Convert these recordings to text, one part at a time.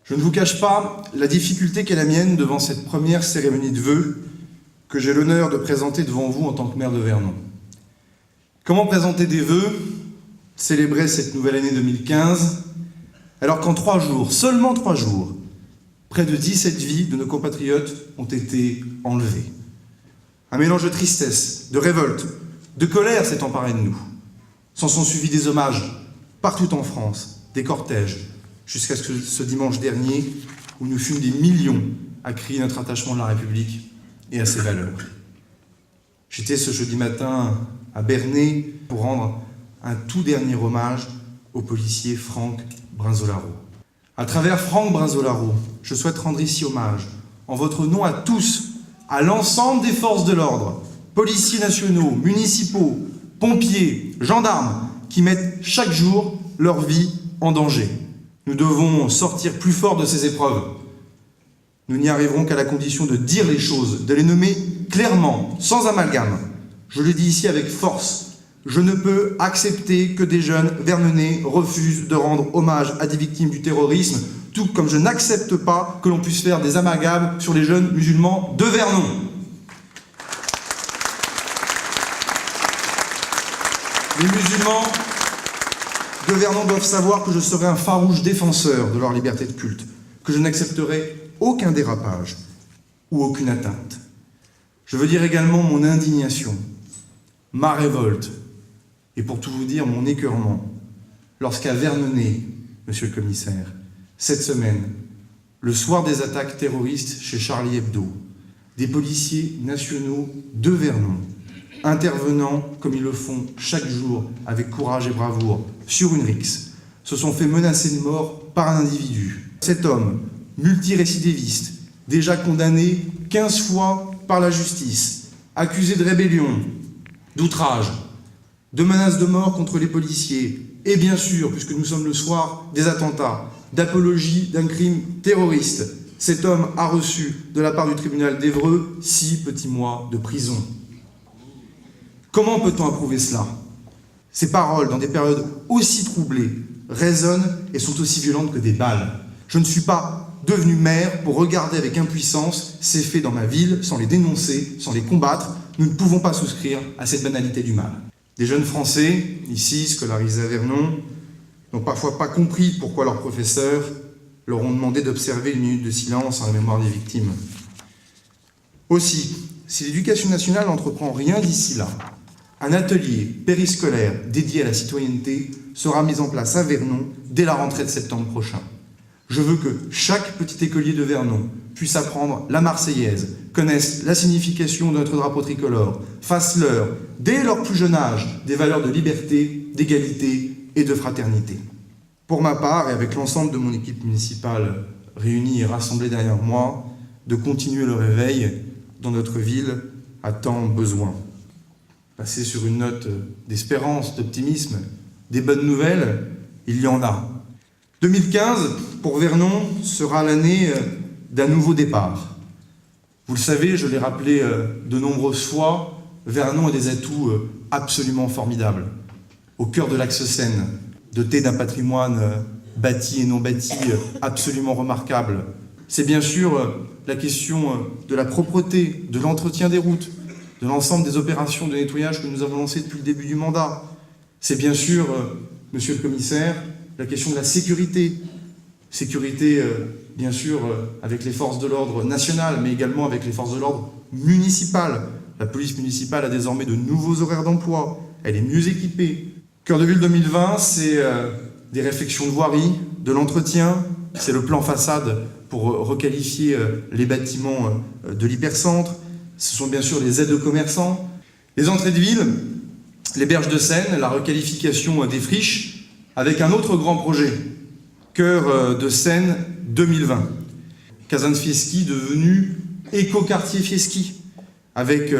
Je ne vous cache pas la difficulté qu'est la mienne devant cette première cérémonie de vœux que j'ai l'honneur de présenter devant vous en tant que maire de Vernon. Comment présenter des vœux, célébrer cette nouvelle année 2015, alors qu'en 3 jours, seulement 3 jours, près de 17 vies de nos compatriotes ont été enlevées. Un mélange de tristesse, de révolte, de colère s'est emparé de nous. S'en sont suivis des hommages partout en France, des cortèges, jusqu'à ce dimanche dernier où nous fûmes des millions à crier notre attachement à la République et à ses valeurs. J'étais ce jeudi matin à Bernay pour rendre un tout dernier hommage au policier Franck Brinzolaro. À travers Franck Brinzolaro, je souhaite rendre ici hommage, en votre nom à tous, à l'ensemble des forces de l'ordre, policiers nationaux, municipaux, pompiers, gendarmes, qui mettent chaque jour leur vie en danger. Nous devons sortir plus fort de ces épreuves. Nous n'y arriverons qu'à la condition de dire les choses, de les nommer clairement, sans amalgame. Je le dis ici avec force. Je ne peux accepter que des jeunes vernonais refusent de rendre hommage à des victimes du terrorisme, tout comme je n'accepte pas que l'on puisse faire des amalgames sur les jeunes musulmans de Vernon. Les musulmans de Vernon doivent savoir que je serai un farouche défenseur de leur liberté de culte, que je n'accepterai aucun dérapage ou aucune atteinte. Je veux dire également mon indignation, ma révolte, et pour tout vous dire, mon écœurement, lorsqu'à Vernonay, monsieur le commissaire, cette semaine, le soir des attaques terroristes chez Charlie Hebdo, des policiers nationaux de Vernon, intervenant comme ils le font chaque jour avec courage et bravoure sur une rixe, se sont fait menacer de mort par un individu. Cet homme, multirécidiviste, déjà condamné 15 fois par la justice, accusé de rébellion, d'outrage, de menaces de mort contre les policiers, et bien sûr, puisque nous sommes le soir des attentats, d'apologie d'un crime terroriste, cet homme a reçu de la part du tribunal d'Évreux 6 petits mois de prison. Comment peut-on approuver cela? Ces paroles, dans des périodes aussi troublées, résonnent et sont aussi violentes que des balles. Je ne suis pas devenu maire pour regarder avec impuissance ces faits dans ma ville, sans les dénoncer, sans les combattre. Nous ne pouvons pas souscrire à cette banalité du mal. Des jeunes Français, ici scolarisés à Vernon, n'ont parfois pas compris pourquoi leurs professeurs leur ont demandé d'observer une minute de silence en la mémoire des victimes. Aussi, si l'Éducation nationale n'entreprend rien d'ici là, un atelier périscolaire dédié à la citoyenneté sera mis en place à Vernon dès la rentrée de septembre prochain. Je veux que chaque petit écolier de Vernon puisse apprendre la Marseillaise, connaisse la signification de notre drapeau tricolore, fasse leur, dès leur plus jeune âge, des valeurs de liberté, d'égalité et de fraternité. Pour ma part, et avec l'ensemble de mon équipe municipale réunie et rassemblée derrière moi, de continuer le réveil dont notre ville a tant besoin. Passer sur une note d'espérance, d'optimisme, des bonnes nouvelles, il y en a. 2015, pour Vernon, sera l'année d'un nouveau départ. Vous le savez, je l'ai rappelé de nombreuses fois, Vernon a des atouts absolument formidables. Au cœur de l'axe Seine, doté d'un patrimoine bâti et non bâti absolument remarquable. C'est bien sûr la question de la propreté, de l'entretien des routes, de l'ensemble des opérations de nettoyage que nous avons lancées depuis le début du mandat. C'est bien sûr, monsieur le commissaire, la question de la sécurité. Sécurité, bien sûr, avec les forces de l'ordre nationales, mais également avec les forces de l'ordre municipales. La police municipale a désormais de nouveaux horaires d'emploi. Elle est mieux équipée. Cœur de ville 2020, c'est des réflexions de voirie, de l'entretien, c'est le plan façade pour requalifier les bâtiments de l'hypercentre. Ce sont bien sûr les aides aux commerçants, les entrées de ville, les berges de Seine, la requalification des friches, avec un autre grand projet, Cœur de Seine 2020. Caserne Fieschi devenu écoquartier Fieschi, avec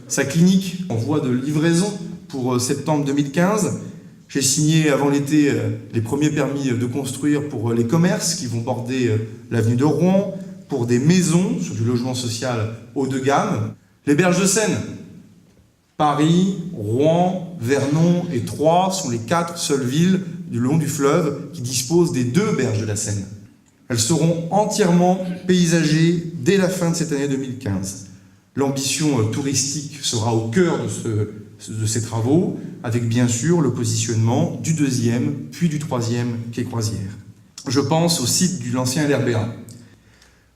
sa clinique en voie de livraison pour septembre 2015. J'ai signé avant l'été les premiers permis de construire pour les commerces qui vont border l'avenue de Rouen, pour des maisons sur du logement social haut de gamme. Les berges de Seine, Paris, Rouen, Vernon et Troyes sont les 4 seules villes du long du fleuve qui disposent des 2 berges de la Seine. Elles seront entièrement paysagées dès la fin de cette année 2015. L'ambition touristique sera au cœur de ces travaux, avec bien sûr le positionnement du 2e puis du 3e quai Croisière. Je pense au site de l'ancien LRBA.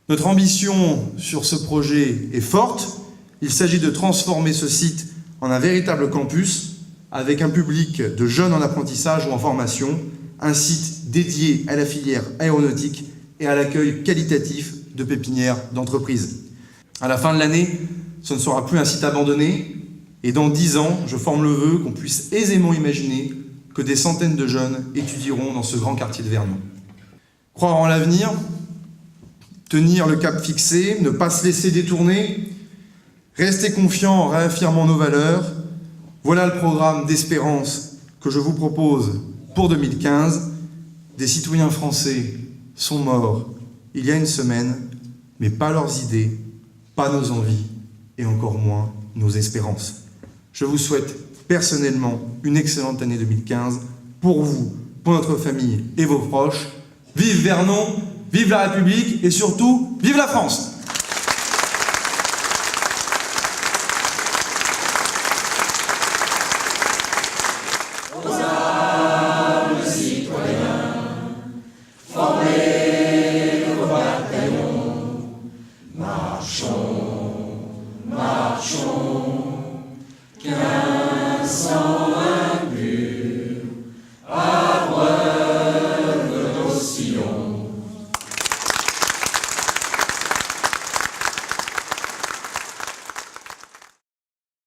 Notre ambition sur ce projet est forte. Il s'agit de transformer ce site en un véritable campus, avec un public de jeunes en apprentissage ou en formation, un site dédié à la filière aéronautique et à l'accueil qualitatif de pépinières d'entreprises. À la fin de l'année, ce ne sera plus un site abandonné, et dans 10 ans, je forme le vœu qu'on puisse aisément imaginer que des centaines de jeunes étudieront dans ce grand quartier de Vernon. Croire en l'avenir, tenir le cap fixé, ne pas se laisser détourner, rester confiant en réaffirmant nos valeurs, voilà le programme d'espérance que je vous propose pour 2015. Des citoyens français sont morts il y a une semaine, mais pas leurs idées, pas nos envies, et encore moins nos espérances. Je vous souhaite personnellement une excellente année 2015, pour vous, pour notre famille et vos proches. Vive Vernon, vive la République, et surtout, vive la France!